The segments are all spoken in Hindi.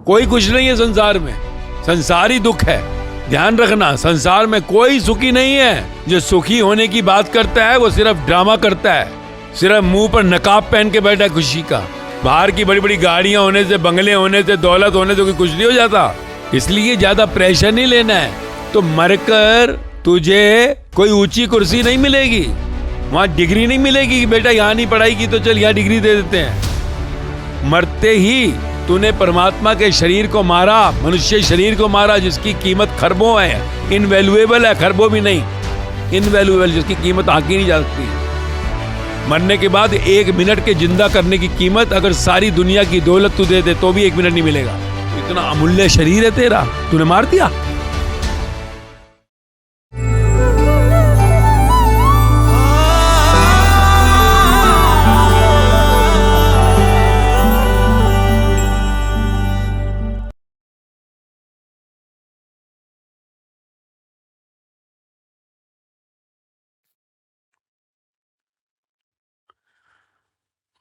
कोई कुछ नहीं है संसार में, संसार ही दुख है। ध्यान रखना, संसार में कोई सुखी नहीं है। जो सुखी होने की बात करता है वो सिर्फ ड्रामा करता है, सिर्फ मुंह पर नकाब पहन के बैठा है खुशी का। बाहर की बड़ी बड़ी गाड़ियां होने से, बंगले होने से, दौलत होने से कोई कुछ नहीं हो जाता। इसलिए ज्यादा प्रेशर नहीं लेना है। तो मरकर तुझे कोई ऊंची कुर्सी नहीं मिलेगी, वहां डिग्री नहीं मिलेगी कि बेटा यहाँ नहीं पढ़ाई की तो चल यहाँ डिग्री दे देते हैं। मरते ही तूने परमात्मा के शरीर को मारा, मनुष्य शरीर को मारा, जिसकी कीमत खरबों है, इनवैल्यूएबल है, खरबों भी नहीं, इनवैल्यूएबल, जिसकी कीमत आंकी नहीं जा सकती। मरने के बाद 1 मिनट के जिंदा करने की कीमत अगर सारी दुनिया की दौलत तू दे दे तो भी 1 मिनट नहीं मिलेगा। इतना अमूल्य शरीर है तेरा, तूने मार दिया।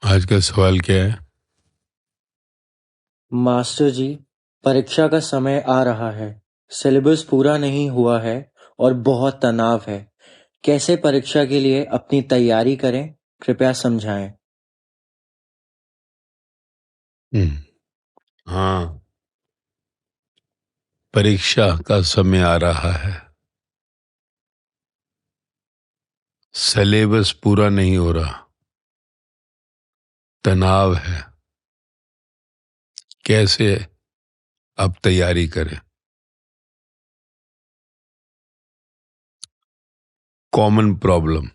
आज का सवाल क्या है? मास्टर जी, परीक्षा का समय आ रहा है, सिलेबस पूरा नहीं हुआ है और बहुत तनाव है। कैसे परीक्षा के लिए अपनी तैयारी करें, कृपया समझाएं। हाँ, परीक्षा का समय आ रहा है, सिलेबस पूरा नहीं हो रहा, तनाव है, कैसे अब तैयारी करें। कॉमन प्रॉब्लम,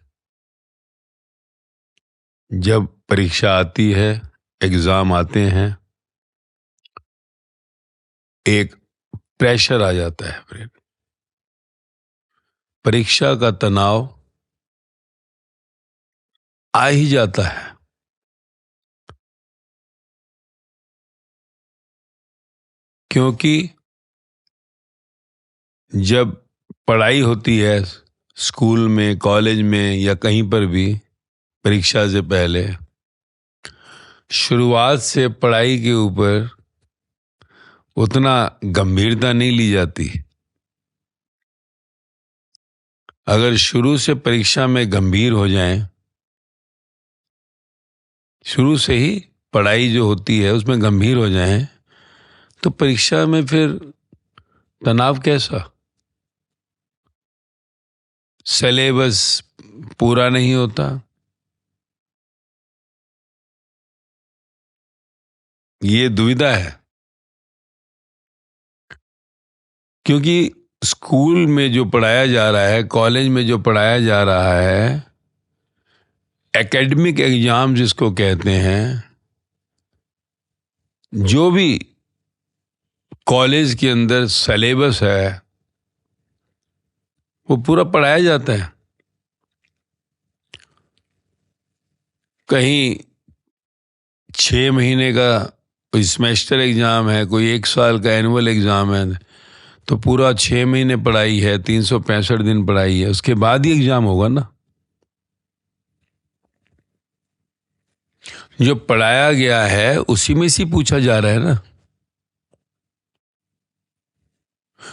जब परीक्षा आती है, एग्जाम आते हैं, एक प्रेशर आ जाता है। फिर परीक्षा का तनाव आ ही जाता है। क्योंकि जब पढ़ाई होती है स्कूल में, कॉलेज में या कहीं पर भी, परीक्षा से पहले शुरुआत से पढ़ाई के ऊपर उतना गंभीरता नहीं ली जाती। अगर शुरू से परीक्षा में गंभीर हो जाएं, शुरू से ही पढ़ाई जो होती है उसमें गंभीर हो जाएं, तो परीक्षा में फिर तनाव कैसा? सिलेबस पूरा नहीं होता, ये दुविधा है। क्योंकि स्कूल में जो पढ़ाया जा रहा है, कॉलेज में जो पढ़ाया जा रहा है, एकेडमिक एग्जाम जिसको कहते हैं, जो भी कॉलेज के अंदर सिलेबस है वो पूरा पढ़ाया जाता है। कहीं 6 महीने का कोई सेमेस्टर एग्जाम है, कोई 1 साल का एनुअल एग्जाम है, तो पूरा 6 महीने पढ़ाई है, 365 दिन पढ़ाई है, उसके बाद ही एग्जाम होगा ना। जो पढ़ाया गया है उसी में से पूछा जा रहा है ना।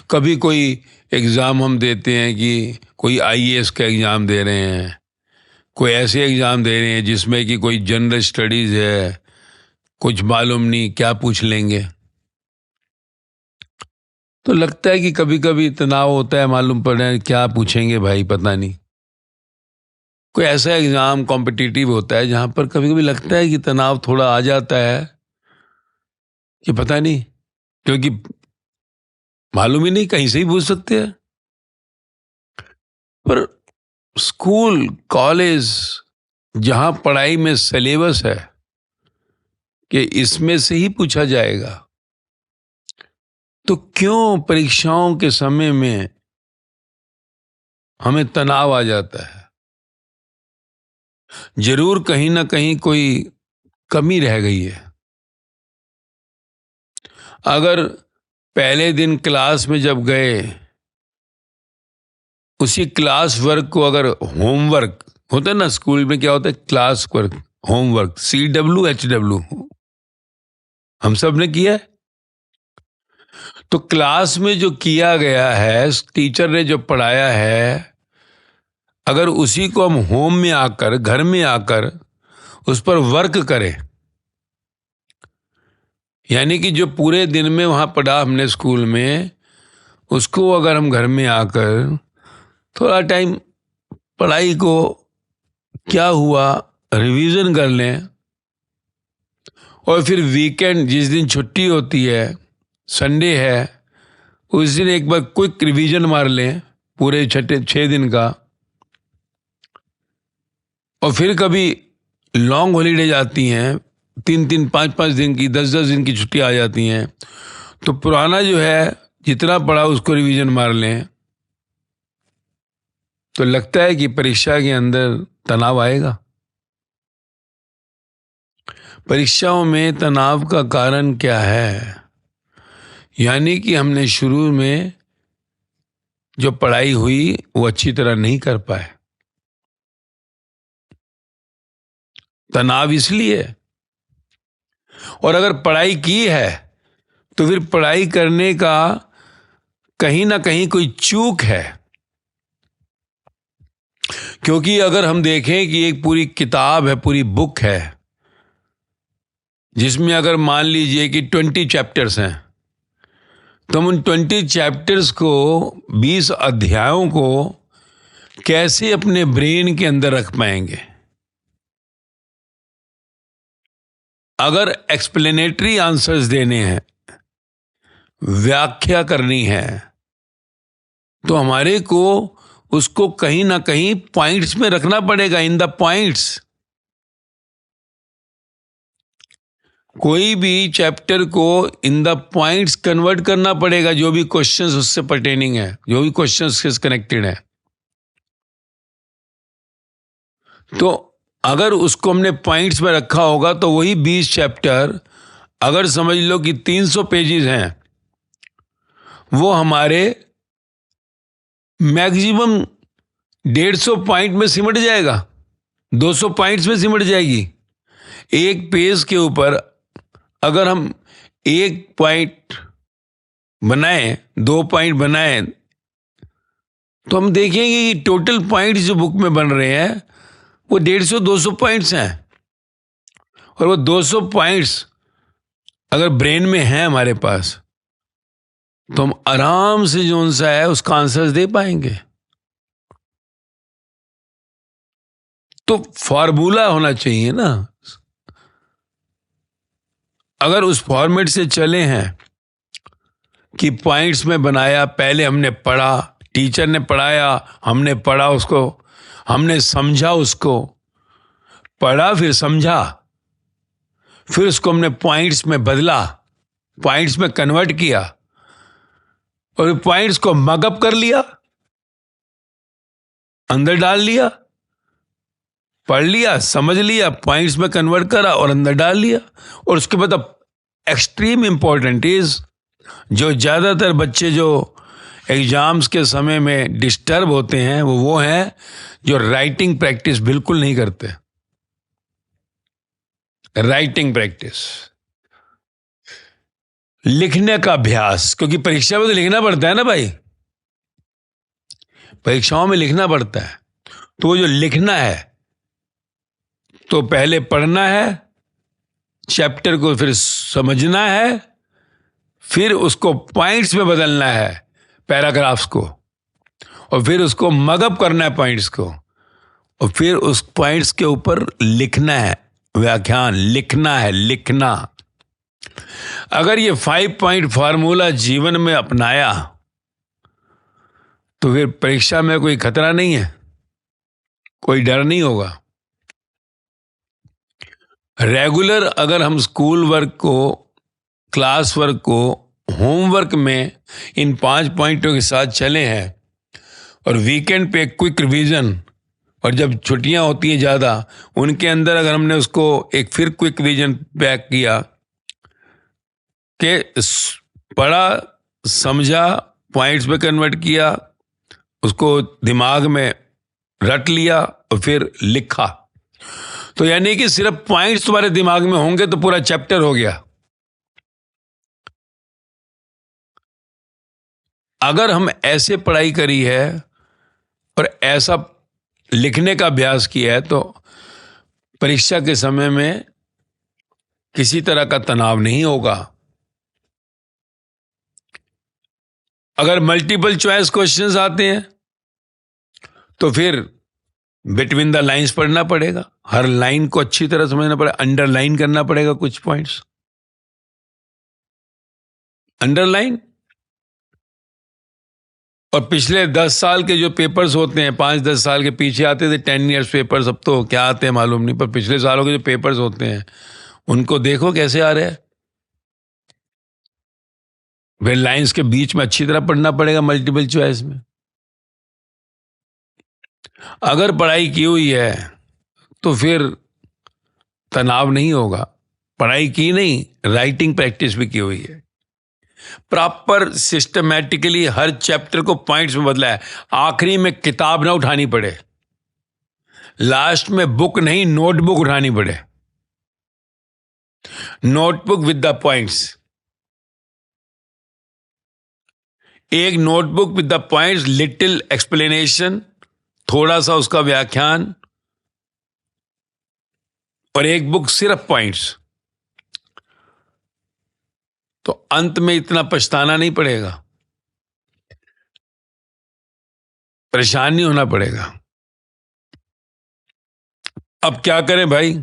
कभी कोई एग्जाम हम देते हैं कि कोई आईएएस का एग्जाम दे रहे हैं, कोई ऐसे एग्जाम दे रहे हैं जिसमें कि कोई जनरल स्टडीज है, कुछ मालूम नहीं क्या पूछ लेंगे। तो लगता है कि कभी कभी तनाव होता है, मालूम पड़ रहा है क्या पूछेंगे भाई, पता नहीं। कोई ऐसा एग्जाम कॉम्पिटिटिव होता है जहां पर कभी कभी लगता है कि तनाव थोड़ा आ जाता है कि पता नहीं, क्योंकि मालूम ही नहीं, कहीं से ही पूछ सकते हैं। पर स्कूल, कॉलेज, जहां पढ़ाई में सिलेबस है कि इसमें से ही पूछा जाएगा, तो क्यों परीक्षाओं के समय में हमें तनाव आ जाता है? जरूर कहीं ना कहीं कोई कमी रह गई है। अगर पहले दिन क्लास में जब गए, उसी क्लास वर्क को अगर होमवर्क होता है ना, स्कूल में क्या होता है, क्लास वर्क, होमवर्क, CWHW, हम सब ने किया है। तो क्लास में जो किया गया है, टीचर ने जो पढ़ाया है, अगर उसी को हम होम में आकर, घर में आकर उस पर वर्क करें, यानी कि जो पूरे दिन में वहां पढ़ा हमने स्कूल में, उसको अगर हम घर में आकर थोड़ा टाइम पढ़ाई को क्या हुआ रिवीजन कर लें, और फिर वीकेंड जिस दिन छुट्टी होती है, संडे है, उस दिन एक बार क्विक रिवीजन मार लें पूरे 6 दिन का। और फिर कभी लॉन्ग हॉलीडेज आती हैं, 3-3, 5-5 दिन की, 10-10 दिन की छुट्टी आ जाती हैं, तो पुराना जो है जितना पढ़ा उसको रिवीजन मार लें, तो लगता है कि परीक्षा के अंदर तनाव आएगा। परीक्षाओं में तनाव का कारण क्या है? यानी कि हमने शुरू में जो पढ़ाई हुई वो अच्छी तरह नहीं कर पाए। तनाव इसलिए, और अगर पढ़ाई की है तो फिर पढ़ाई करने का कहीं ना कहीं कोई चूक है। क्योंकि अगर हम देखें कि एक पूरी किताब है, पूरी बुक है, जिसमें अगर मान लीजिए कि 20 चैप्टर्स हैं, तो हम उन 20 चैप्टर्स को, 20 अध्यायों को कैसे अपने ब्रेन के अंदर रख पाएंगे? अगर एक्सप्लेनेटरी आंसर्स देने हैं, व्याख्या करनी है, तो हमारे को उसको कहीं ना कहीं पॉइंट्स में रखना पड़ेगा, इन द पॉइंट्स। कोई भी चैप्टर को इन द पॉइंट्स कन्वर्ट करना पड़ेगा, जो भी क्वेश्चंस उससे पर्टेनिंग है, जो भी क्वेश्चंस से कनेक्टेड है। तो अगर उसको हमने पॉइंट्स में रखा होगा तो वही 20 चैप्टर, अगर समझ लो कि 300 पेजेस हैं, वो हमारे मैक्सिमम 150 पॉइंट में सिमट जाएगा, 200 पॉइंट्स में सिमट जाएगी। एक पेज के ऊपर अगर हम 1 पॉइंट बनाएं, 2 पॉइंट बनाएं, तो हम देखेंगे कि टोटल पॉइंट्स जो बुक में बन रहे हैं वो 150-200 पॉइंट्स हैं। और वो 200 पॉइंट्स अगर ब्रेन में हैं हमारे पास, तो हम आराम से जो सा है उसका आंसर्स दे पाएंगे। तो फार्मूला होना चाहिए ना। अगर उस फॉर्मेट से चले हैं कि पॉइंट्स में बनाया, पहले हमने पढ़ा, टीचर ने पढ़ाया, हमने पढ़ा उसको, हमने समझा उसको, पढ़ा फिर समझा, फिर उसको हमने पॉइंट्स में बदला, पॉइंट्स में कन्वर्ट किया, और पॉइंट्स को मगअप कर लिया, अंदर डाल लिया, पढ़ लिया, समझ लिया, पॉइंट्स में कन्वर्ट करा और अंदर डाल लिया। और उसके बाद अब एक्सट्रीम इंपॉर्टेंट इज, जो ज्यादातर बच्चे जो एग्जाम्स के समय में डिस्टर्ब होते हैं वो हैं जो राइटिंग प्रैक्टिस बिल्कुल नहीं करते। राइटिंग प्रैक्टिस, लिखने का अभ्यास, क्योंकि परीक्षा में तो लिखना पड़ता है ना भाई, परीक्षाओं में लिखना पड़ता है। तो वो जो लिखना है, तो पहले पढ़ना है चैप्टर को, फिर समझना है, फिर उसको पॉइंट्स में बदलना है, पैराग्राफ्स को, और फिर उसको मगअप करना है पॉइंट्स को, और फिर उस पॉइंट्स के ऊपर लिखना है, व्याख्यान लिखना है, लिखना। अगर ये 5 पॉइंट फार्मूला जीवन में अपनाया तो फिर परीक्षा में कोई खतरा नहीं है, कोई डर नहीं होगा। रेगुलर अगर हम स्कूल वर्क को, क्लास वर्क को, होमवर्क में इन 5 पॉइंटों के साथ चले हैं, और वीकेंड पे क्विक रिवीजन, और जब छुट्टियां होती हैं ज़्यादा, उनके अंदर अगर हमने उसको एक फिर क्विक रिवीजन पैक किया कि पढ़ा, समझा, पॉइंट्स में कन्वर्ट किया, उसको दिमाग में रट लिया और फिर लिखा, तो यानी कि सिर्फ पॉइंट्स तुम्हारे दिमाग में होंगे तो पूरा चैप्टर हो गया। अगर हम ऐसे पढ़ाई करी है और ऐसा लिखने का अभ्यास किया है तो परीक्षा के समय में किसी तरह का तनाव नहीं होगा। अगर मल्टीपल चॉइस क्वेश्चंस आते हैं तो फिर बिटवीन द लाइंस पढ़ना पड़ेगा, हर लाइन को अच्छी तरह समझना पड़ेगा, अंडरलाइन करना पड़ेगा कुछ पॉइंट्स, अंडरलाइन। और पिछले 10 साल के जो पेपर्स होते हैं, 5-10 साल के पीछे आते थे 10 ईयर्स पेपर्स, अब तो क्या आते हैं मालूम नहीं, पर पिछले सालों के जो पेपर्स होते हैं उनको देखो कैसे आ रहे हैं। वे लाइंस के बीच में अच्छी तरह पढ़ना पड़ेगा मल्टीपल चॉइस में। अगर पढ़ाई की हुई है तो फिर तनाव नहीं होगा। पढ़ाई की नहीं, राइटिंग प्रैक्टिस भी की हुई है, प्रॉपर सिस्टमैटिकली हर चैप्टर को पॉइंट्स में बदला है, आखिरी में किताब ना उठानी पड़े, लास्ट में बुक नहीं नोटबुक उठानी पड़े, नोटबुक विद द पॉइंट्स, एक notebook with the points, little explanation, थोड़ा सा उसका व्याख्यान, और एक बुक सिर्फ पॉइंट्स। तो अंत में इतना पछताना नहीं पड़ेगा, परेशान नहीं होना पड़ेगा। अब क्या करें भाई?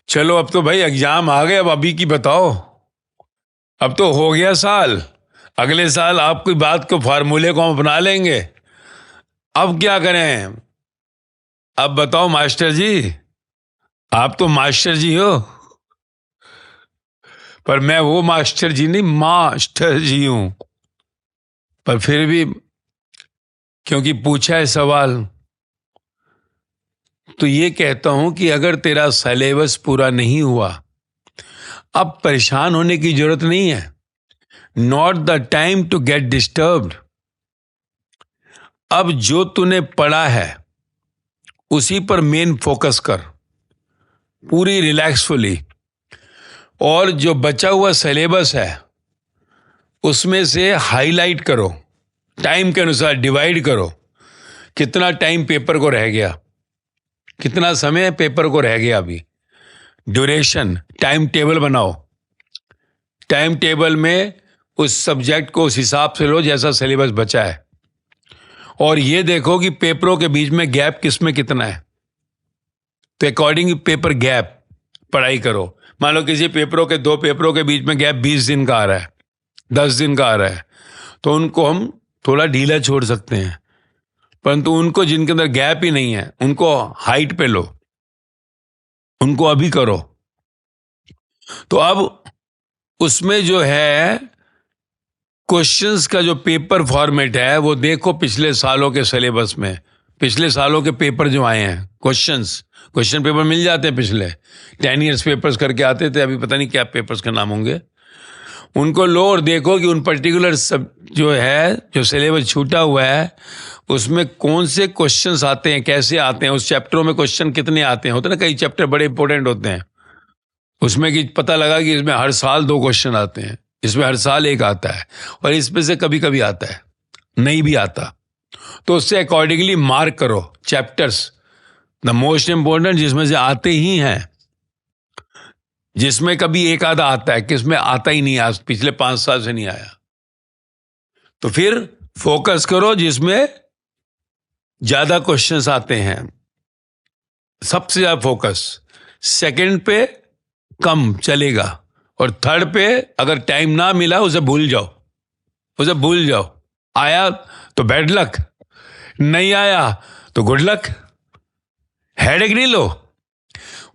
चलो अब तो भाई एग्जाम आ गए, अब अभी की बताओ। अब तो हो गया साल, अगले साल आपकी बात को, फार्मूले को हम अपना लेंगे। अब क्या करें? अब बताओ मास्टर जी, आप तो मास्टर जी हो, पर मैं वो मास्टर जी नहीं, मास्टर जी हूं। पर फिर भी क्योंकि पूछा है सवाल, तो ये कहता हूं कि अगर तेरा सिलेबस पूरा नहीं हुआ, अब परेशान होने की जरूरत नहीं है। Not the time to get disturbed. अब जो तूने पढ़ा है उसी पर मेन फोकस कर, पूरी रिलैक्सफुली, और जो बचा हुआ सिलेबस है उसमें से हाईलाइट करो, टाइम के अनुसार डिवाइड करो, कितना टाइम पेपर को रह गया, कितना समय पेपर को रह गया अभी, ड्यूरेशन, टाइम टेबल बनाओ, टाइम टेबल में उस सब्जेक्ट को उस हिसाब से लो जैसा सिलेबस बचा है, और ये देखो कि पेपरों के बीच में गैप किस में कितना है, तो अकॉर्डिंग पेपर गैप पढ़ाई करो। मान लो किसी पेपरों के, 2 पेपरों के बीच में गैप 20 दिन का आ रहा है, 10 दिन का आ रहा है, तो उनको हम थोड़ा ढीला छोड़ सकते हैं, परंतु उनको जिनके अंदर गैप ही नहीं है उनको हाइट पे लो, उनको अभी करो। तो अब उसमें जो है क्वेश्चंस का जो पेपर फॉर्मेट है वो देखो, पिछले सालों के सिलेबस में, पिछले सालों के पेपर जो आए हैं, क्वेश्चन पेपर मिल जाते हैं, पिछले 10 ईयर्स पेपर्स करके आते थे, अभी पता नहीं क्या पेपर्स का नाम होंगे, उनको लो और देखो कि उन पर्टिकुलर सब जो है, जो सिलेबस छूटा हुआ है उसमें कौन से क्वेश्चंस आते हैं, कैसे आते हैं, उस चैप्टरों में क्वेश्चन कितने आते हैं। होते ना कई चैप्टर बड़े इंपॉर्टेंट होते हैं, उसमें कि पता लगा कि इसमें हर साल 2 क्वेश्चन आते हैं, इसमें हर साल 1 आता है, और इसमें से कभी कभी आता है, नहीं भी आता, तो उससे अकॉर्डिंगली मार्क करो चैप्टर्स, द मोस्ट इंपॉर्टेंट, जिसमें से आते ही हैं, जिसमें कभी 1 आधा आता है, किसमें आता ही नहीं, आज पिछले 5 साल से नहीं आया, तो फिर फोकस करो जिसमें ज्यादा क्वेश्चंस आते हैं, सबसे ज्यादा फोकस। सेकंड पे कम चलेगा, और थर्ड पे अगर टाइम ना मिला उसे भूल जाओ, उसे भूल जाओ। आया तो बैड लक, नहीं आया तो गुड लक, हेडेक नहीं लो।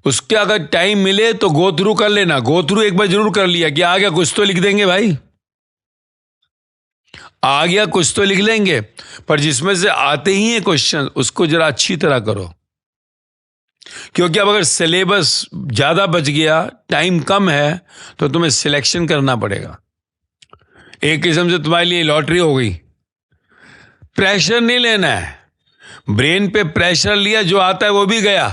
उसके अगर टाइम मिले तो गो थ्रू कर लेना, गो थ्रू एक बार जरूर कर लिया कि आ गया कुछ तो लिख देंगे भाई, आ गया कुछ तो लिख लेंगे, पर जिसमें से आते ही हैं क्वेश्चन उसको जरा अच्छी तरह करो, क्योंकि अब अगर सिलेबस ज्यादा बच गया, टाइम कम है, तो तुम्हें सिलेक्शन करना पड़ेगा। एक किस्म से तुम्हारे लिए लॉटरी हो गई। प्रेशर नहीं लेना है, ब्रेन पे प्रेशर लिया, जो आता है वो भी गया,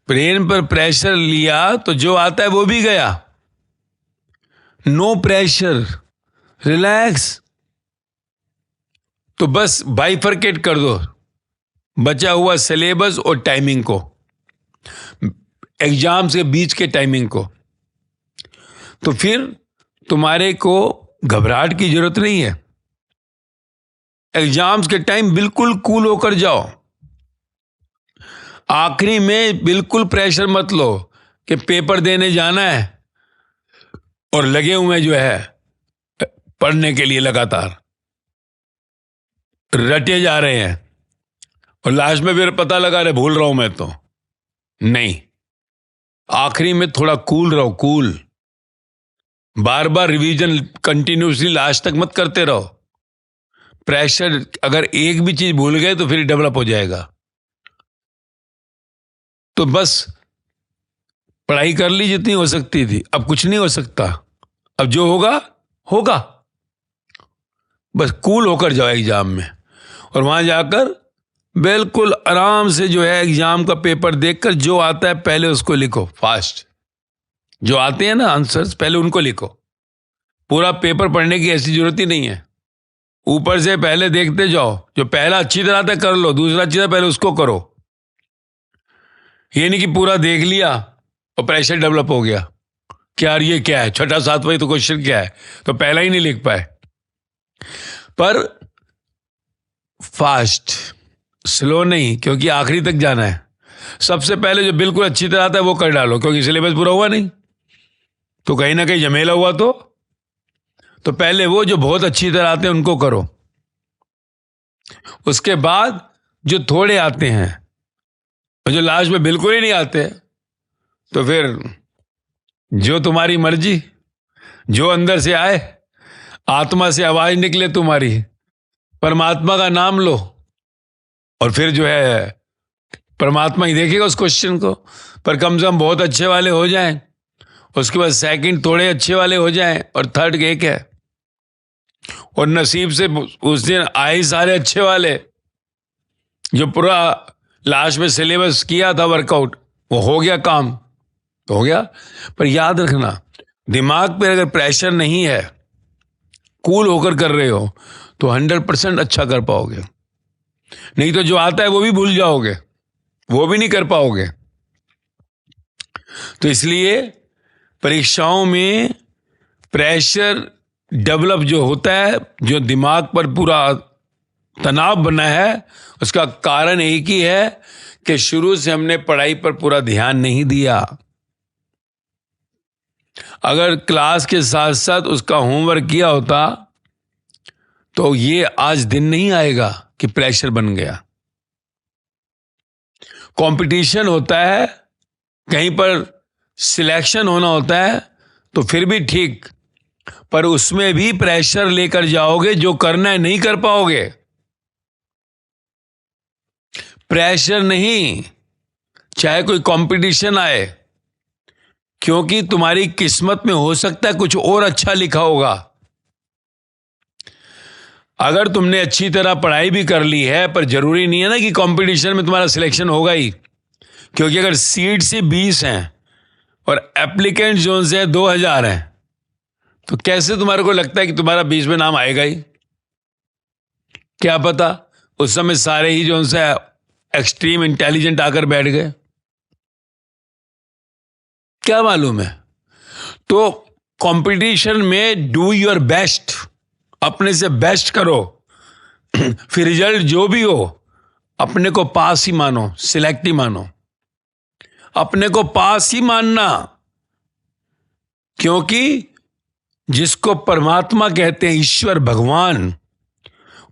ब्रेन पर प्रेशर लिया तो जो आता है वो भी गया। No pressure, relax. तो बस बाइफरकेट कर दो बचा हुआ सिलेबस और टाइमिंग को, एग्जाम्स के बीच के टाइमिंग को। तो फिर तुम्हारे को घबराहट की जरूरत नहीं है। एग्जाम्स के टाइम बिल्कुल कूल होकर जाओ। आखिरी में बिल्कुल प्रेशर मत लो कि पेपर देने जाना है और लगे हुए जो है पढ़ने के लिए लगातार रटे जा रहे हैं और लास्ट में फिर पता लगा रहे भूल रहा हूं मैं तो नहीं। आखिरी में थोड़ा कूल रहो, कूल। बार बार रिवीजन कंटिन्यूसली लास्ट तक मत करते रहो। प्रेशर, अगर एक भी चीज भूल गए तो फिर डेवलप हो जाएगा। तो बस पढ़ाई कर ली जितनी हो सकती थी, अब कुछ नहीं हो सकता। अब जो होगा होगा। बस कूल होकर जाओ एग्जाम में और वहां जाकर बिल्कुल आराम से जो है एग्जाम का पेपर देखकर जो आता है पहले उसको लिखो फास्ट। जो आते हैं ना आंसर्स पहले उनको लिखो। पूरा पेपर पढ़ने की ऐसी जरूरत ही नहीं है। ऊपर से पहले देखते जाओ। जो पहला अच्छी तरह से कर लो, दूसरा अच्छी तरह पहले उसको करो। ये नहीं कि पूरा देख लिया और प्रेशर डेवलप हो गया कि यार ये क्या है, छठा सातवां तो क्वेश्चन क्या है, तो पहला ही नहीं लिख पाए। पर फास्ट, स्लो नहीं, क्योंकि आखिरी तक जाना है। सबसे पहले जो बिल्कुल अच्छी तरह आता है वो कर डालो, क्योंकि सिलेबस पूरा हुआ नहीं तो कहीं ना कहीं झमेला हुआ। तो पहले वो जो बहुत अच्छी तरह आते हैं उनको करो। उसके बाद जो थोड़े आते हैं और जो लास्ट में बिल्कुल ही नहीं आते तो फिर जो तुम्हारी मर्जी, जो अंदर से आए, आत्मा से आवाज निकले तुम्हारी, परमात्मा का नाम लो और फिर जो है परमात्मा ही देखेगा उस क्वेश्चन को। पर कम से कम बहुत अच्छे वाले हो जाएं, उसके बाद सेकंड थोड़े अच्छे वाले हो जाएं और थर्ड एक है। और नसीब से उस दिन आए सारे अच्छे वाले, जो पूरा लास्ट में सिलेबस किया था वर्कआउट, वो हो गया काम तो हो गया। पर याद रखना, दिमाग पे अगर प्रेशर नहीं है, कूल होकर कर रहे हो तो 100% अच्छा कर पाओगे। नहीं तो जो आता है वो भी भूल जाओगे, वो भी नहीं कर पाओगे। तो इसलिए परीक्षाओं में प्रेशर डेवलप जो होता है, जो दिमाग पर पूरा तनाव बना है, उसका कारण एक ही है कि शुरू से हमने पढ़ाई पर पूरा ध्यान नहीं दिया। अगर क्लास के साथ साथ उसका होमवर्क किया होता तो ये आज दिन नहीं आएगा कि प्रेशर बन गया। कंपटीशन होता है, कहीं पर सिलेक्शन होना होता है तो फिर भी ठीक, पर उसमें भी प्रेशर लेकर जाओगे, जो करना है नहीं कर पाओगे। प्रेशर नहीं, चाहे कोई कंपटीशन आए, क्योंकि तुम्हारी किस्मत में हो सकता है कुछ और अच्छा लिखा होगा। अगर तुमने अच्छी तरह पढ़ाई भी कर ली है, पर जरूरी नहीं है ना कि कंपटीशन में तुम्हारा सिलेक्शन होगा ही, क्योंकि अगर सीट से 20 हैं और एप्लीकेंट जो से 2000 हैं तो कैसे तुम्हारे को लगता है कि तुम्हारा 20 में नाम आएगा ही? क्या पता उस समय सारे ही जो से एक्सट्रीम इंटेलिजेंट आकर बैठ गए, क्या मालूम है। तो कंपटीशन में डू योर बेस्ट, अपने से बेस्ट करो। फिर रिजल्ट जो भी हो अपने को पास ही मानो, सिलेक्ट ही मानो, अपने को पास ही मानना। क्योंकि जिसको परमात्मा कहते हैं, ईश्वर भगवान,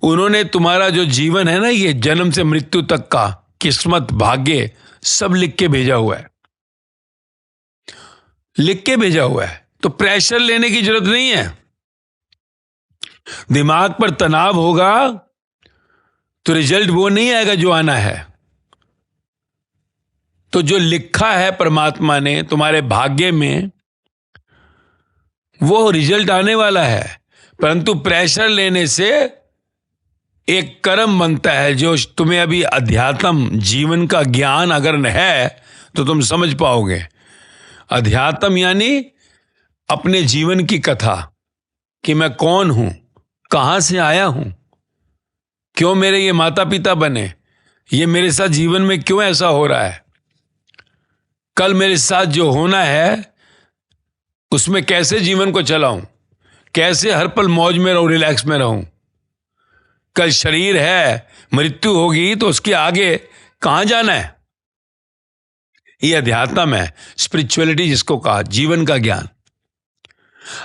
उन्होंने तुम्हारा जो जीवन है ना, ये जन्म से मृत्यु तक का किस्मत, भाग्य सब लिख के भेजा हुआ है, लिख के भेजा हुआ है। तो प्रेशर लेने की जरूरत नहीं है। दिमाग पर तनाव होगा तो रिजल्ट वो नहीं आएगा जो आना है। तो जो लिखा है परमात्मा ने तुम्हारे भाग्य में, वो रिजल्ट आने वाला है। परंतु प्रेशर लेने से एक कर्म बनता है, जो तुम्हें अभी अध्यात्म जीवन का ज्ञान अगर है तो तुम समझ पाओगे। अध्यात्म यानी अपने जीवन की कथा, कि मैं कौन हूं, कहां से आया हूं, क्यों मेरे ये माता पिता बने, ये मेरे साथ जीवन में क्यों ऐसा हो रहा है, कल मेरे साथ जो होना है उसमें कैसे जीवन को चलाऊं, कैसे हर पल मौज में रहूं, रिलैक्स में रहूं। कल शरीर है, मृत्यु होगी तो उसके आगे कहां जाना है। ये अध्यात्म है, स्पिरिचुअलिटी जिसको कहा, जीवन का ज्ञान।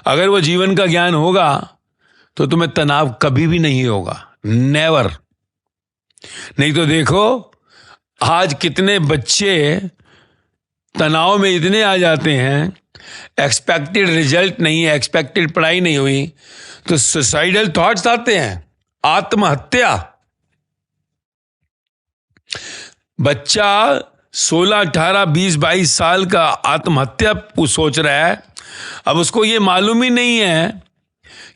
अगर वो जीवन का ज्ञान होगा तो तुम्हें तनाव कभी भी नहीं होगा, नेवर। नहीं तो देखो आज कितने बच्चे तनाव में इतने आ जाते हैं, एक्सपेक्टेड रिजल्ट नहीं है, एक्सपेक्टेड पढ़ाई नहीं हुई तो सुसाइडल थॉट्स आते हैं, आत्महत्या। बच्चा 16, 18, 20, 22 साल का आत्महत्या सोच रहा है। अब उसको ये मालूम ही नहीं है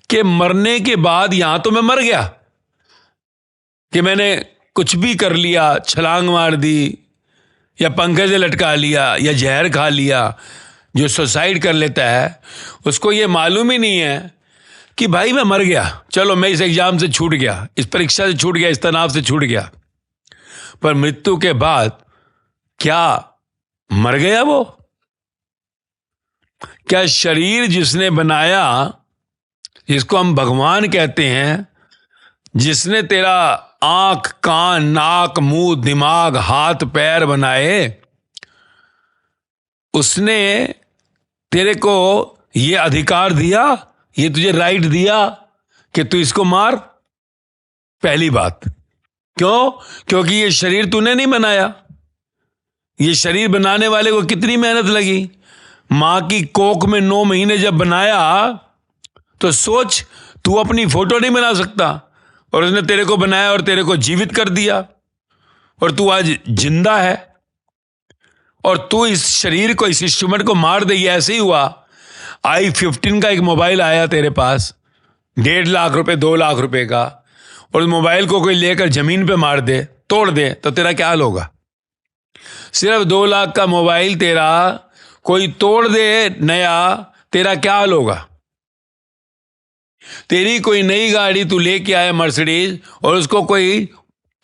कि मरने के बाद यहां तो मैं मर गया, कि मैंने कुछ भी कर लिया, छलांग मार दी या पंखे से लटका लिया या जहर खा लिया। जो सुसाइड कर लेता है उसको ये मालूम ही नहीं है कि भाई मैं मर गया, चलो मैं इस एग्जाम से छूट गया, इस परीक्षा से छूट गया, इस तनाव से छूट गया। पर मृत्यु के बाद क्या मर गया वो? क्या शरीर जिसने बनाया, जिसको हम भगवान कहते हैं, जिसने तेरा आंख, कान, नाक, मुंह, दिमाग, हाथ पैर बनाए, उसने तेरे को ये अधिकार दिया, ये तुझे राइट दिया कि तू इसको मार? पहली बात। क्यों? क्योंकि ये शरीर तूने नहीं बनाया। ये शरीर बनाने वाले को कितनी मेहनत लगी। मां की कोख में 9 महीने जब बनाया तो सोच, तू अपनी फोटो नहीं बना सकता और उसने तेरे को बनाया और तेरे को जीवित कर दिया और तू आज जिंदा है। और तू इस शरीर को, इस इंस्ट्रूमेंट को मार दे। ये ऐसे ही हुआ, i15 का एक मोबाइल आया तेरे पास, 1.5 लाख रुपए, 2 लाख रुपए का, और उस मोबाइल को कोई लेकर जमीन पे मार दे, तोड़ दे, तो तेरा क्या हाल होगा? सिर्फ 2 लाख का मोबाइल तेरा कोई तोड़ दे नया, तेरा क्या हाल होगा? तेरी कोई नई गाड़ी तू लेके आया मर्सिडीज और उसको कोई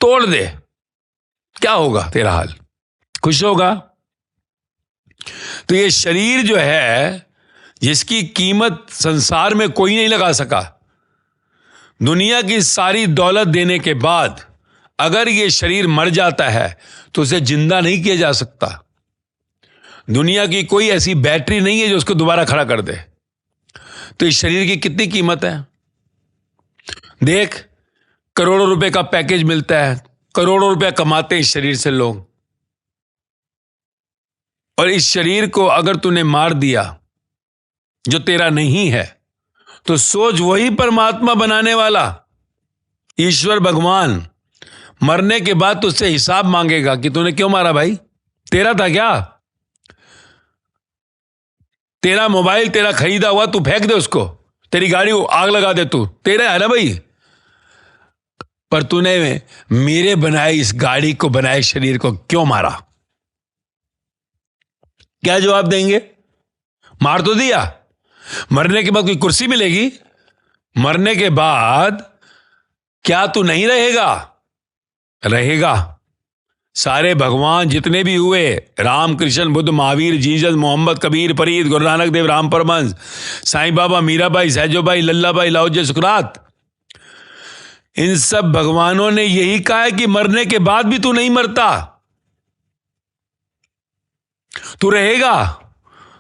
तोड़ दे, क्या होगा तेरा हाल? खुश होगा? तो ये शरीर जो है, जिसकी कीमत संसार में कोई नहीं लगा सका, दुनिया की सारी दौलत देने के बाद अगर ये शरीर मर जाता है तो उसे जिंदा नहीं किया जा सकता। दुनिया की कोई ऐसी बैटरी नहीं है जो उसको दोबारा खड़ा कर दे। तो इस शरीर की कितनी कीमत है देख। करोड़ों रुपए का पैकेज मिलता है, करोड़ों रुपए कमाते हैं इस शरीर से लोग, और इस शरीर को अगर तूने मार दिया जो तेरा नहीं है, तो सोच, वही परमात्मा बनाने वाला ईश्वर भगवान मरने के बाद तुझसे हिसाब मांगेगा कि तूने क्यों मारा भाई? तेरा था क्या? तेरा मोबाइल तेरा खरीदा हुआ, तू फेंक दे उसको, तेरी गाड़ी को आग लगा दे, तू तेरा है ना भाई। पर तूने मेरे बनाए इस गाड़ी को, बनाए शरीर को क्यों मारा? क्या जवाब देंगे? मार तो दिया। मरने के बाद कोई कुर्सी मिलेगी? मरने के बाद क्या तू नहीं रहेगा? रहेगा। सारे भगवान जितने भी हुए, राम, कृष्ण, बुद्ध, महावीर, जीसस, मोहम्मद, कबीर, फरीद, गुरु नानक देव, राम परमहंस, साईं बाबा, मीराबाई, सहजोबाई, लल्लाबाई, लाओजे, सुकरात, इन सब भगवानों ने यही कहा है कि मरने के बाद भी तू नहीं मरता, तू रहेगा।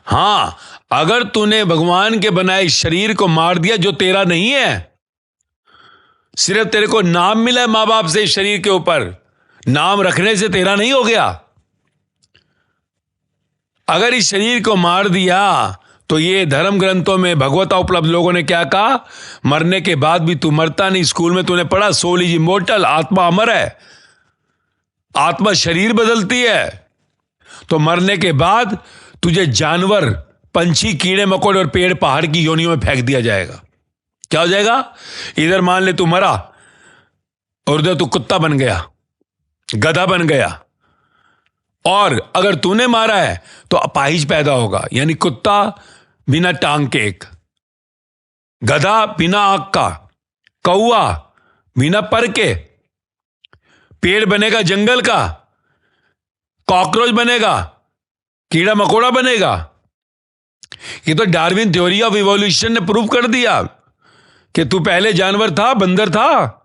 हां, अगर तूने भगवान के बनाए शरीर को मार दिया जो तेरा नहीं है, सिर्फ तेरे को नाम मिला है मां बाप से इस शरीर के ऊपर, नाम रखने से तेरा नहीं हो गया। अगर इस शरीर को मार दिया तो ये धर्म ग्रंथों में भगवता उपलब्ध लोगों ने क्या कहा? मरने के बाद भी तू मरता नहीं। स्कूल में तूने पढ़ा, सोल इज इमोर्टल, आत्मा अमर है, आत्मा शरीर बदलती है। तो मरने के बाद तुझे जानवर, पंछी, कीड़े मकोड़े और पेड़ पहाड़ की योनियों में फेंक दिया जाएगा। क्या हो जाएगा? इधर मान ले तू मरा और उधर तू कुत्ता बन गया, गधा बन गया, और अगर तूने मारा है तो अपाहिज पैदा होगा, यानी कुत्ता बिना टांग के एक, गधा बिना आंख का, कौआ बिना पर के, पेड़ बनेगा जंगल का, कॉकरोच बनेगा, कीड़ा मकोड़ा बनेगा। ये तो डार्विन थ्योरी ऑफ इवोल्यूशन ने प्रूव कर दिया कि तू पहले जानवर था, बंदर था।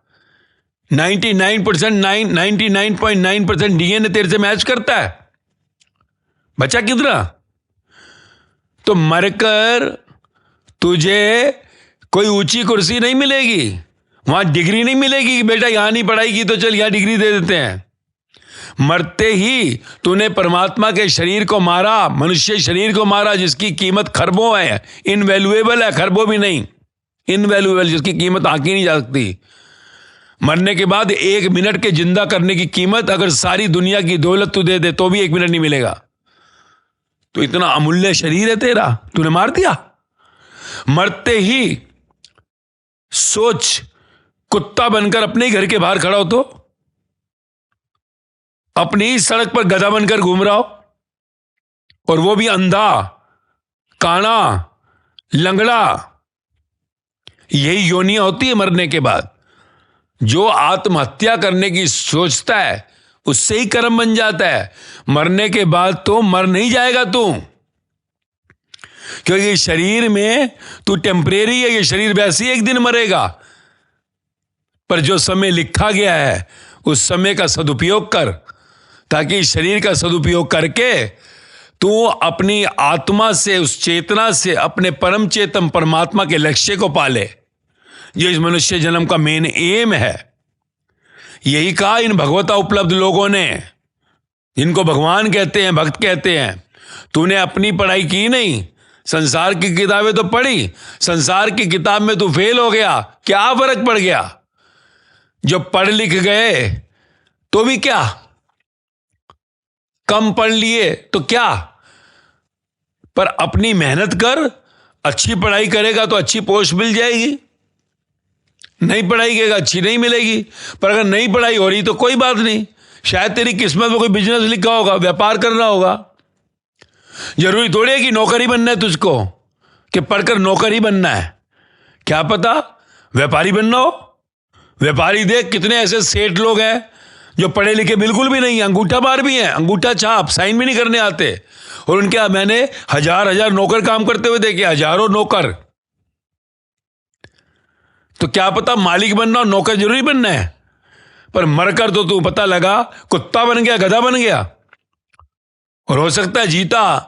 99.9% डीएनए तेरे से मैच करता है। बचा कितना? तो मरकर तुझे कोई ऊंची कुर्सी नहीं मिलेगी, वहां डिग्री नहीं मिलेगी कि बेटा यहां नहीं पढ़ाई की तो चल यहां डिग्री दे देते हैं। मरते ही तूने परमात्मा के शरीर को मारा, मनुष्य शरीर को मारा, जिसकी कीमत खरबों है, इनवैल्यूएबल है, खरबों भी नहीं, इनवैल्यूएबल, जिसकी कीमत आंकी नहीं जा सकती। मरने के बाद 1 मिनट के जिंदा करने की कीमत अगर सारी दुनिया की दौलत तू दे दे तो भी 1 मिनट नहीं मिलेगा। तो इतना अमूल्य शरीर है तेरा, तूने मार दिया। मरते ही सोच, कुत्ता बनकर अपने ही घर के बाहर खड़ा हो, तो अपनी ही सड़क पर गधा बनकर घूम रहा हो, और वो भी अंधा, काना, लंगड़ा। यही योनियां होती है मरने के बाद। जो आत्महत्या करने की सोचता है उससे ही कर्म बन जाता है। मरने के बाद तो मर नहीं जाएगा तू, क्योंकि शरीर में तू टेम्परेरी है। ये शरीर वैसे ही एक दिन मरेगा, पर जो समय लिखा गया है उस समय का सदुपयोग कर, ताकि शरीर का सदुपयोग करके तू अपनी आत्मा से, उस चेतना से अपने परम चेतन परमात्मा के लक्ष्य को पाले, जो इस मनुष्य जन्म का मेन एम है। यही कहा इन भगवता उपलब्ध लोगों ने, जिनको भगवान कहते हैं, भक्त कहते हैं। तूने अपनी पढ़ाई की नहीं, संसार की किताबें तो पढ़ी, संसार की किताब में तू फेल हो गया, क्या फर्क पड़ गया? जो पढ़ लिख गए तो भी क्या, कम पढ़ लिए तो क्या, पर अपनी मेहनत कर, अच्छी पढ़ाई करेगा तो अच्छी पोस्ट मिल जाएगी, नहीं पढ़ाई करेगा अच्छी नहीं मिलेगी। पर अगर नहीं पढ़ाई हो रही तो कोई बात नहीं, शायद तेरी किस्मत में कोई बिजनेस लिखा होगा, व्यापार करना होगा। जरूरी थोड़ी है कि नौकरी बनना है तुझको, कि पढ़कर नौकरी बनना है। क्या पता व्यापारी बनना हो। व्यापारी देख, कितने ऐसे सेठ लोग हैं जो पढ़े लिखे बिल्कुल भी नहीं है, अंगूठा मार भी हैं, अंगूठा छाप, साइन भी नहीं करने आते, और उनके मैंने हजार नौकर काम करते हुए देखे, हजारों नौकर। तो क्या पता मालिक बनना हो, नौकर जरूरी बनना है। पर मरकर तो तू पता लगा कुत्ता बन गया, गधा बन गया, और हो सकता है जीता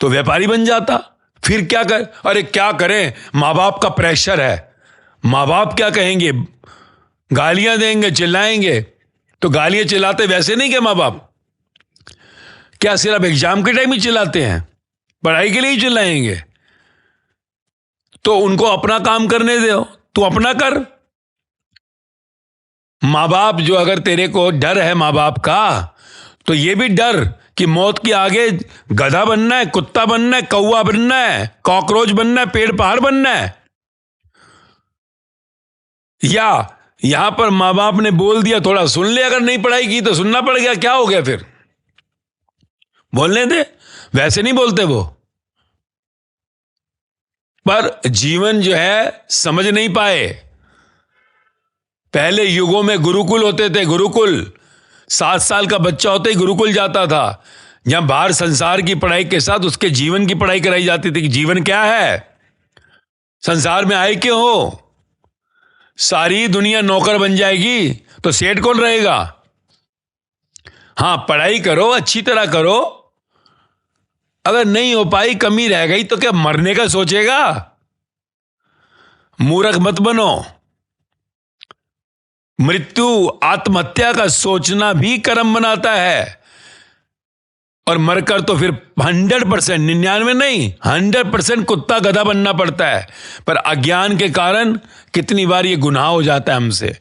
तो व्यापारी बन जाता। फिर क्या कर, अरे क्या करें, माँ बाप का प्रेशर है, माँ बाप क्या कहेंगे, गालियां देंगे, चिल्लाएंगे। तो गालियां चिल्लाते वैसे नहीं क्या माँ बाप? क्या सिर्फ एग्जाम के टाइम ही चिल्लाते हैं? पढ़ाई के लिए ही चिल्लाएंगे? तो उनको अपना काम करने दो, तू अपना कर। माँ बाप जो, अगर तेरे को डर है माँ बाप का, तो ये भी डर कि मौत के आगे गधा बनना है, कुत्ता बनना है, कौवा बनना है, कॉकरोच बनना है, पेड़ पहाड़ बनना है। या यहां पर माँ बाप ने बोल दिया, थोड़ा सुन ले, अगर नहीं पढ़ाई की तो सुनना पड़ गया, क्या हो गया फिर? बोलने दे, वैसे नहीं बोलते वो। पर जीवन जो है समझ नहीं पाए। पहले युगों में गुरुकुल होते थे, गुरुकुल। 7 साल का बच्चा होते ही गुरुकुल जाता था, जहां बाहर संसार की पढ़ाई के साथ उसके जीवन की पढ़ाई कराई जाती थी कि जीवन क्या है, संसार में आए क्यों हो। सारी दुनिया नौकर बन जाएगी तो सेठ कौन रहेगा? हां, पढ़ाई करो, अच्छी तरह करो। अगर नहीं हो पाई, कमी रह गई, तो क्या मरने का सोचेगा? मूर्ख मत बनो। मृत्यु, आत्महत्या का सोचना भी कर्म बनाता है। और मरकर तो फिर 100%, 99 नहीं, 100% कुत्ता गधा बनना पड़ता है। पर अज्ञान के कारण कितनी बार ये गुनाह हो जाता है हमसे।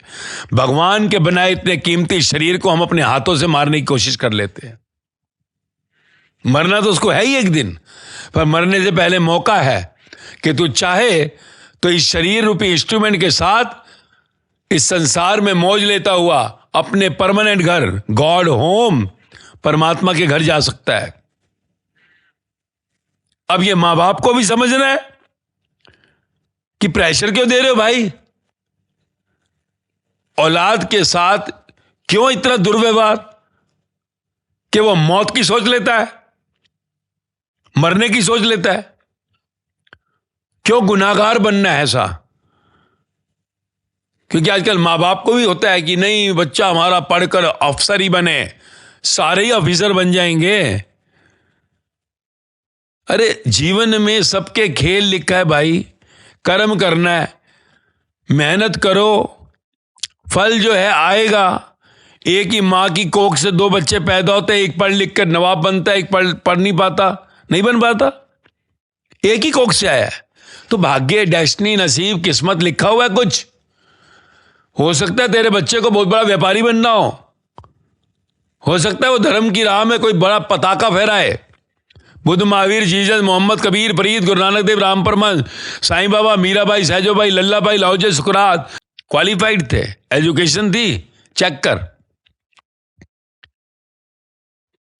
भगवान के बनाए इतने कीमती शरीर को हम अपने हाथों से मारने की कोशिश कर लेते हैं। मरना तो उसको है ही एक दिन, पर मरने से पहले मौका है कि तू चाहे तो इस शरीर रूपी इंस्ट्रूमेंट के साथ इस संसार में मौज लेता हुआ अपने परमानेंट घर, गॉड होम, परमात्मा के घर जा सकता है। अब ये मां बाप को भी समझना है कि प्रेशर क्यों दे रहे हो भाई? औलाद के साथ क्यों इतना दुर्व्यवहार कि वो मौत की सोच लेता है, मरने की सोच लेता है? क्यों गुनाहगार बनना है ऐसा? क्योंकि आजकल माँ बाप को भी होता है कि नहीं, बच्चा हमारा पढ़कर अफसर ही बने, सारे ही ऑफिसर बन जाएंगे। अरे जीवन में सबके खेल लिखा है भाई, कर्म करना है, मेहनत करो, फल जो है आएगा। एक ही माँ की कोख से दो बच्चे पैदा होते हैं, एक पढ़ लिख कर नवाब बनता है, एक पढ़ नहीं पाता, नहीं बन पाता, एक ही कोख से आया है। तो भाग्य, डेस्टिनी, नसीब, किस्मत लिखा हुआ है कुछ। हो सकता है तेरे बच्चे को बहुत बड़ा व्यापारी बनना हो सकता है वो धर्म की राह में कोई बड़ा पताका फहराए। बुद्ध, महावीर, जीसस, मोहम्मद, कबीर, फरीद, गुरु नानक देव, राम परमहंस, साईं बाबा, मीराबाई, सहजोबाई, लल्लाबाई, लाओजे, सुकरात क्वालिफाइड थे, एजुकेशन थी, चेक कर।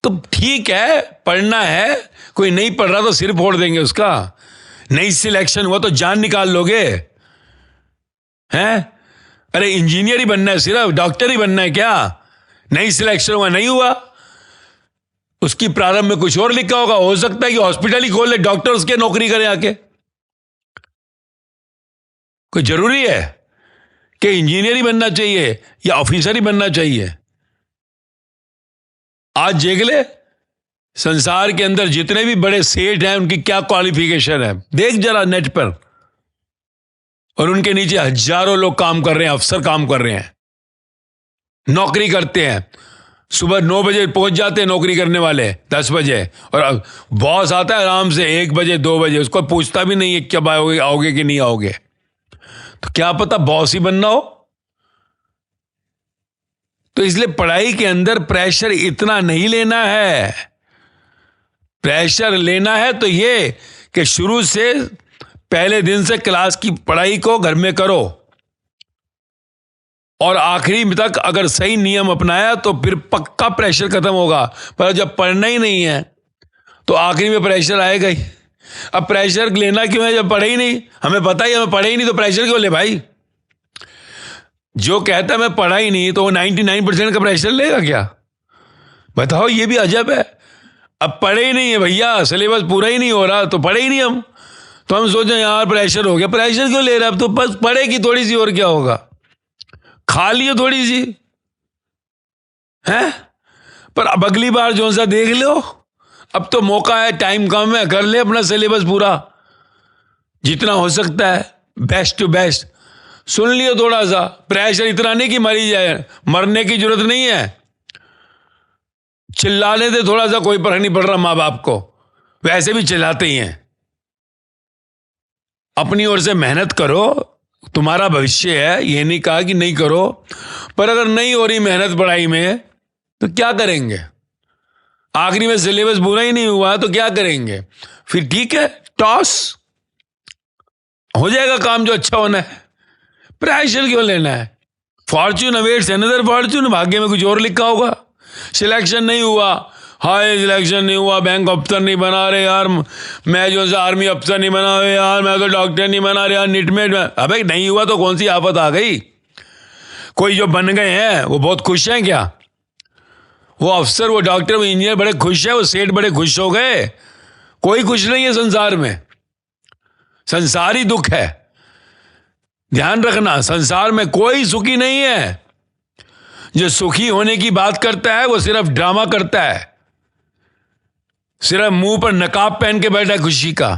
तो ठीक है, पढ़ना है, कोई नहीं पढ़ रहा तो सिर फोड़ देंगे उसका। नहीं सिलेक्शन हुआ तो जान निकाल लोगे हैं? अरे इंजीनियर ही बनना है, सिर्फ डॉक्टर ही बनना है क्या? नहीं सिलेक्शन हुआ, नहीं हुआ, उसकी प्रारंभ में कुछ और लिखा होगा। हो सकता है कि हॉस्पिटल ही खोल ले, डॉक्टर उसके नौकरी करे आके। कोई जरूरी है कि इंजीनियर ही बनना चाहिए या ऑफिसर ही बनना चाहिए? आज देख ले, संसार के अंदर जितने भी बड़े सेठ हैं उनकी क्या क्वालिफिकेशन है, देख जरा नेट पर। और उनके नीचे हजारों लोग काम कर रहे हैं, अफसर काम कर रहे हैं, नौकरी करते हैं। सुबह 9 बजे पहुंच जाते हैं नौकरी करने वाले, 10 बजे, और बॉस आता है आराम से 1 बजे 2 बजे, उसको पूछता भी नहीं है कब आओगे कि नहीं आओगे। तो क्या पता बॉस ही बनना हो। तो इसलिए पढ़ाई के अंदर प्रेशर इतना नहीं लेना है। प्रेशर लेना है तो ये कि शुरू से पहले दिन से क्लास की पढ़ाई को घर में करो, और आखिरी तक अगर सही नियम अपनाया तो फिर पक्का प्रेशर खत्म होगा। पर जब पढ़ना ही नहीं है तो आखिरी में प्रेशर आएगा ही। अब प्रेशर लेना क्यों है जब पढ़े ही नहीं? हमें पता ही, हमें पढ़े ही नहीं तो प्रेशर क्यों ले भाई? जो कहता है मैं पढ़ा ही नहीं तो वो 99% का प्रेशर लेगा क्या? बताओ, ये भी अजब है। अब पढ़े ही नहीं है भैया, सिलेबस पूरा ही नहीं हो रहा तो पढ़े ही नहीं हम, तो हम सोचें यार प्रेशर हो गया। प्रेशर क्यों ले रहा है? अब तो बस पढ़ेगी थोड़ी सी, और क्या होगा, खा लियो थोड़ी सी है। पर अब अगली बार जो सा देख लो, अब तो मौका है, टाइम कम है, कर ले अपना सिलेबस पूरा जितना हो सकता है, बेस्ट टू बेस्ट। सुन लियो थोड़ा सा, प्रेशर इतना नहीं कि मरी जाए, मरने की जरूरत नहीं है। चिल्लाने दे थोड़ा सा, कोई फर्क नहीं पड़ रहा माँ बाप को, वैसे भी चिल्लाते ही हैं। अपनी ओर से मेहनत करो, तुम्हारा भविष्य है, ये नहीं कहा कि नहीं करो, पर अगर नहीं हो रही मेहनत पढ़ाई में तो क्या करेंगे? आखिरी में सिलेबस पूरा ही नहीं हुआ तो क्या करेंगे? फिर ठीक है, टॉस हो जाएगा काम जो अच्छा होना है। प्रेशर क्यों लेना है? फॉर्च्यून अवेट्स अनदर फॉर्च्यून, भाग्य में कुछ और लिखा होगा। सिलेक्शन नहीं हुआ, हाय सिलेक्शन नहीं हुआ, बैंक अफसर नहीं बना रहे यार, मैं जो आर्मी अफसर नहीं बना रहे यार, मैं तो डॉक्टर नहीं बना रहे यार, नीट में। अबे नहीं हुआ तो कौन सी आफत आ गई? कोई जो बन गए हैं वो बहुत खुश हैं क्या? वो अफसर, वो डॉक्टर, वो इंजीनियर बड़े खुश है, वो सेठ बड़े खुश हो गए? कोई खुश नहीं है संसार में। संसार ही दुख है, ध्यान रखना। संसार में कोई सुखी नहीं है। जो सुखी होने की बात करता है वो सिर्फ ड्रामा करता है, सिर्फ मुंह पर नकाब पहन के बैठा है खुशी का।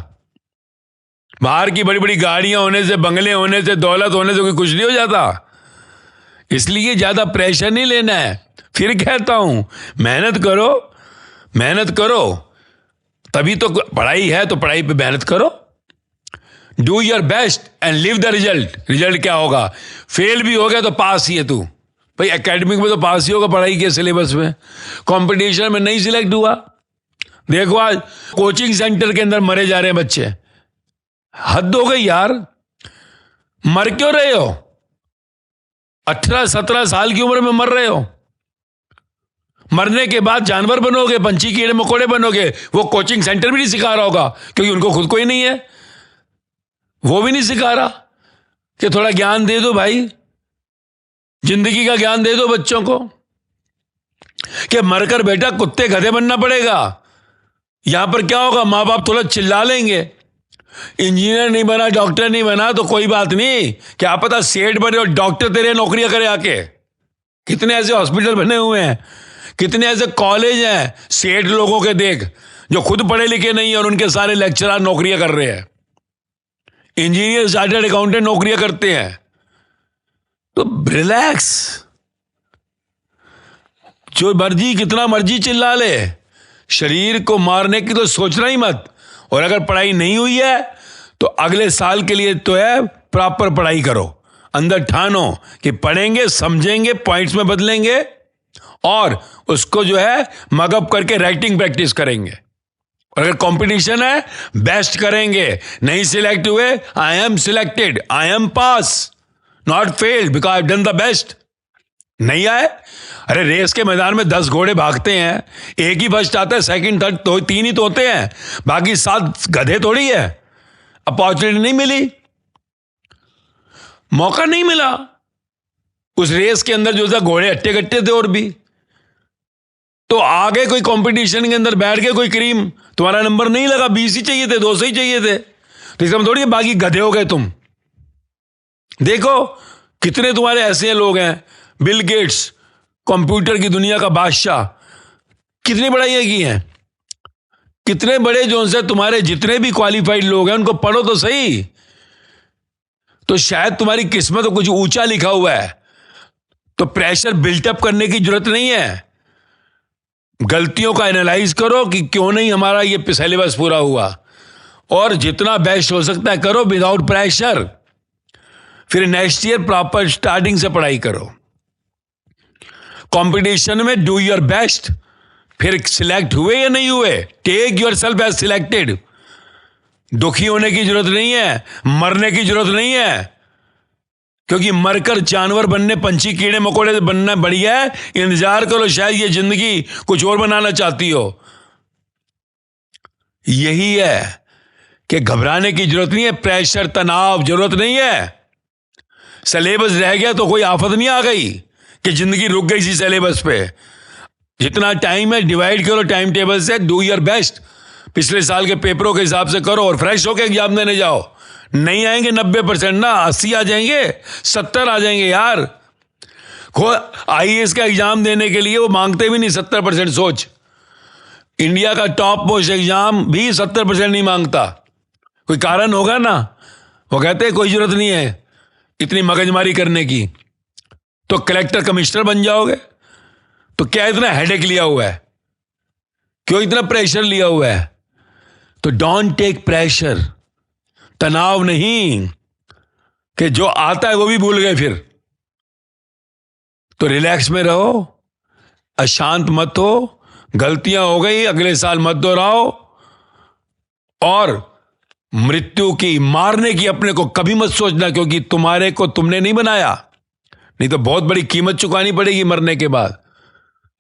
बाहर की बड़ी बड़ी गाड़ियां होने से, बंगले होने से, दौलत होने से कोई खुश नहीं हो जाता। इसलिए ज्यादा प्रेशर नहीं लेना है। फिर कहता हूं, मेहनत करो, मेहनत करो, तभी तो पढ़ाई है, तो पढ़ाई पे मेहनत करो। Do your best and live the result. Result क्या होगा? फेल भी हो गया तो पास ही है तू भाई। एकेडमिक में तो पास ही होगा, पढ़ाई के सिलेबस में। कंपटीशन में नहीं सिलेक्ट हुआ, देखो आज कोचिंग सेंटर के अंदर मरे जा रहे हैं बच्चे। हद हो गई यार, मर क्यों रहे हो? 18-17 साल की उम्र में मर रहे हो। मरने के बाद जानवर बनोगे, पंछी, कीड़े मकोड़े बनोगे। वो कोचिंग सेंटर भी नहीं सिखा रहा होगा, क्योंकि उनको खुद को ही नहीं है, वो भी नहीं सिखा रहा। कि थोड़ा ज्ञान दे दो भाई, जिंदगी का ज्ञान दे दो बच्चों को, कि मरकर बेटा कुत्ते गधे बनना पड़ेगा। यहां पर क्या होगा, मां बाप थोड़ा चिल्ला लेंगे, इंजीनियर नहीं बना, डॉक्टर नहीं बना तो कोई बात नहीं, क्या पता सेठ बने और डॉक्टर तेरे नौकरियां करे आके। कितने ऐसे हॉस्पिटल बने हुए हैं, कितने ऐसे कॉलेज हैं सेठ लोगों के, देख, जो खुद पढ़े लिखे नहीं है और उनके सारे लेक्चरर नौकरियां कर रहे हैं, इंजीनियर चार्टर्ड अकाउंटेंट नौकरियां करते हैं। तो रिलैक्स, जो मर्जी कितना मर्जी चिल्ला ले, शरीर को मारने की तो सोचना ही मत। और अगर पढ़ाई नहीं हुई है तो अगले साल के लिए तो है प्रॉपर पढ़ाई करो, अंदर ठानो कि पढ़ेंगे, समझेंगे, पॉइंट्स में बदलेंगे और उसको जो है मगअप करके राइटिंग प्रैक्टिस करेंगे। और अगर कंपटीशन है बेस्ट करेंगे। नहीं सिलेक्ट हुए, I am selected, I am pass, not failed because I done the best. नहीं आए, अरे रेस के मैदान में 10 घोड़े भागते हैं, एक ही फर्स्ट आता है, सेकंड थर्ड तो 3 ही तो होते हैं, बाकी 7 गधे थोड़ी है। अपॉर्चुनिटी नहीं मिली, मौका नहीं मिला। उस रेस के अंदर जो था घोड़े अट्टे कट्टे थे और भी, तो आगे कोई कंपटीशन के अंदर बैठ के कोई क्रीम, तुम्हारा नंबर नहीं लगा, 20 ही चाहिए थे, 200 ही चाहिए थे, तो इसका मतलब थोड़ी बाकी गधे हो गए तुम। देखो कितने तुम्हारे ऐसे लोग हैं, बिल गेट्स कंप्यूटर की दुनिया का बादशाह, कितनी पढ़ाई की हैं, कितने बड़े जो से तुम्हारे जितने भी क्वालिफाइड लोग हैं उनको पढ़ो तो सही, तो शायद तुम्हारी किस्मत कुछ ऊंचा लिखा हुआ है। तो प्रेशर बिल्टअप करने की जरूरत नहीं है, गलतियों का एनालाइज करो कि क्यों नहीं हमारा ये सिलेबस पूरा हुआ, और जितना बेस्ट हो सकता है करो विदाउट प्रेशर। फिर नेक्स्ट ईयर प्रॉपर स्टार्टिंग से पढ़ाई करो, कंपटीशन में डू योर बेस्ट। फिर सिलेक्ट हुए या नहीं हुए, take yourself as selected. दुखी होने की जरूरत नहीं है, मरने की जरूरत नहीं है, क्योंकि मरकर जानवर बनने, पंछी कीड़े मकोड़े बनना बढ़िया है। इंतजार करो, शायद ये जिंदगी कुछ और बनाना चाहती हो। यही है कि घबराने की जरूरत नहीं है, प्रेशर तनाव जरूरत नहीं है। सिलेबस रह गया तो कोई आफत नहीं आ गई कि जिंदगी रुक गई इसी सिलेबस पे। जितना टाइम है डिवाइड करो टाइम टेबल से, डू योर बेस्ट। पिछले साल के पेपरों के हिसाब से करो और फ्रेश होकर एग्जाम देने जाओ। नहीं आएंगे 90% ना, 80 आ जाएंगे, 70 आ जाएंगे यार। IAS का एग्जाम देने के लिए वो मांगते भी नहीं 70%। सोच, इंडिया का टॉप मोस्ट एग्जाम भी 70% नहीं मांगता। कोई कारण होगा ना, वो कहते हैं कोई जरूरत नहीं है इतनी मगजमारी करने की, तो कलेक्टर कमिश्नर बन जाओगे। तो क्या इतना हेडेक लिया हुआ है, क्यों इतना प्रेशर लिया हुआ है? तो डोंट टेक प्रेशर, तनाव नहीं कि जो आता है वो भी भूल गए फिर। तो रिलैक्स में रहो, अशांत मत हो, गलतियां हो गई अगले साल मत दोहराओ, और मृत्यु की, मारने की अपने को कभी मत सोचना, क्योंकि तुम्हारे को तुमने नहीं बनाया, नहीं तो बहुत बड़ी कीमत चुकानी पड़ेगी मरने के बाद।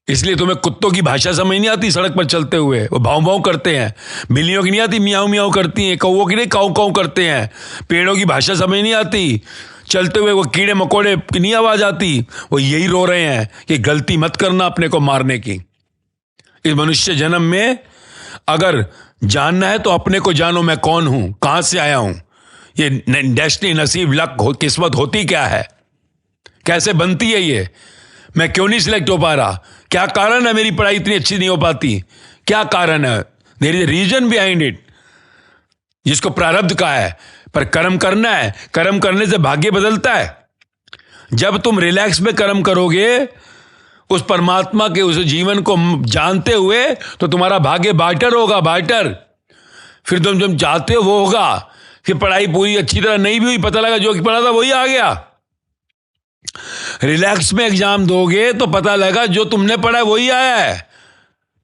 इसलिए तुम्हें कुत्तों की भाषा समझ नहीं आती सड़क पर चलते हुए, वो भाव भाव करते हैं। बिल्लियों की नहीं आती, मियाऊ मियाऊ करती हैं। कौवों की नहीं, काऊ काऊ करते हैं। पेड़ों की भाषा समझ नहीं आती, चलते हुए वो कीड़े मकोड़े की नहीं आवाज आती, वो यही रो रहे हैं कि गलती मत करना अपने को मारने की। इस मनुष्य जन्म में अगर जानना है तो अपने को जानो, मैं कौन हूं, कहां से आया हूं, ये डेस्टिनी, नसीब, लक, किस्मत होती क्या है, कैसे बनती है ये, मैं क्यों नहीं सिलेक्ट हो पा रहा, क्या कारण है मेरी पढ़ाई इतनी अच्छी नहीं हो पाती, क्या कारण है, there is reason behind it, जिसको प्रारब्ध का है। पर कर्म करना है, कर्म करने से भाग्य बदलता है। जब तुम रिलैक्स में कर्म करोगे उस परमात्मा के उस जीवन को जानते हुए, तो तुम्हारा भाग्य बाटर होगा, बाटर। फिर तुम चाहते हो वो होगा। फिर पढ़ाई पूरी अच्छी तरह नहीं भी हुई, पता लगा जो पढ़ा था वही आ गया। रिलैक्स में एग्जाम दोगे तो पता लगा जो तुमने पढ़ा है वही आया है,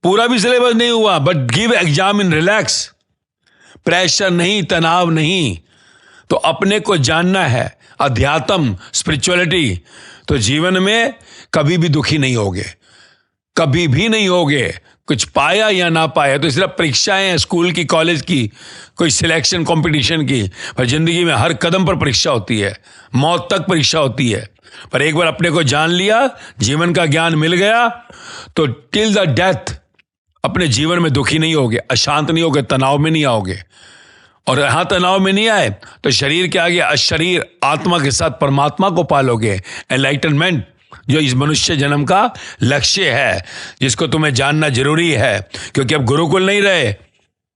पूरा भी सिलेबस नहीं हुआ। But give exam in relax, pressure नहीं, तनाव नहीं। तो अपने को जानना है, अध्यात्म, स्पिरिचुअलिटी, तो जीवन में कभी भी दुखी नहीं होगे, कभी भी नहीं होगे, कुछ पाया या ना पाया, तो सिर्फ परीक्षाएं हैं स्कूल की, कॉलेज की, कोई सिलेक्शन कंपटीशन की, पर जिंदगी में हर कदम पर परीक्षा होती है, मौत तक परीक्षा होती है। पर एक बार अपने को जान लिया, जीवन का ज्ञान मिल गया, तो टिल द डेथ अपने जीवन में दुखी नहीं होगे, अशांत नहीं होगे, तनाव में नहीं आओगे। और यहां तनाव में नहीं आए तो शरीर के आगे अशरीर आत्मा के साथ परमात्मा को पालोगे। एनलाइटनमेंट जो इस मनुष्य जन्म का लक्ष्य है, जिसको तुम्हें जानना जरूरी है, क्योंकि अब गुरुकुल नहीं रहे,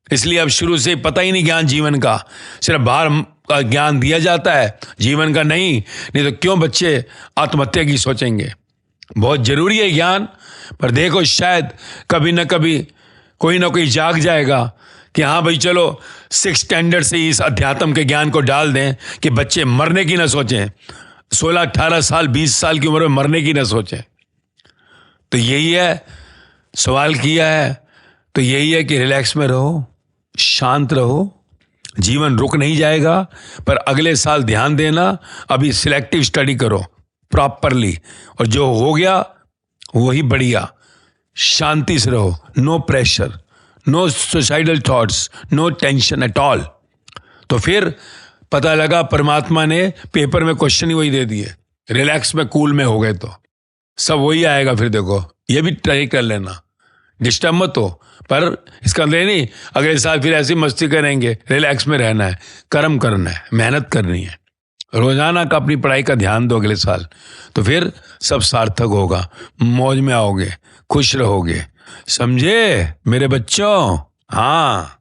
इसलिए अब शुरू से पता ही नहीं ज्ञान जीवन का, सिर्फ बाहर का ज्ञान दिया जाता है, जीवन का नहीं तो क्यों बच्चे आत्महत्या की सोचेंगे। बहुत जरूरी है ज्ञान, पर देखो शायद कभी ना कभी कोई ना कोई जाग जाएगा कि हाँ भाई चलो 6 स्टैंडर्ड से इस अध्यात्म के ज्ञान को डाल दें कि बच्चे मरने की ना सोचें, 16-18 साल 20 साल की उम्र में मरने की ना सोचें। तो यही है, सवाल किया है तो यही है कि रिलैक्स में रहो, शांत रहो, जीवन रुक नहीं जाएगा, पर अगले साल ध्यान देना, अभी सिलेक्टिव स्टडी करो प्रॉपरली, और जो हो गया वही बढ़िया। शांति से रहो, no pressure, no suicidal thoughts, no tension at all. तो फिर पता लगा परमात्मा ने पेपर में क्वेश्चन ही वही दे दिए, रिलैक्स में कूल में हो गए तो सब वही आएगा। फिर देखो ये भी ट्राई कर लेना, डिस्टर्ब मत हो, पर इसका नहीं अगले साल फिर ऐसी मस्ती करेंगे। रिलैक्स में रहना है, कर्म करना है, मेहनत करनी है, रोजाना का अपनी पढ़ाई का ध्यान दो अगले साल, तो फिर सब सार्थक होगा, मौज में आओगे, खुश रहोगे। समझे मेरे बच्चों? हाँ।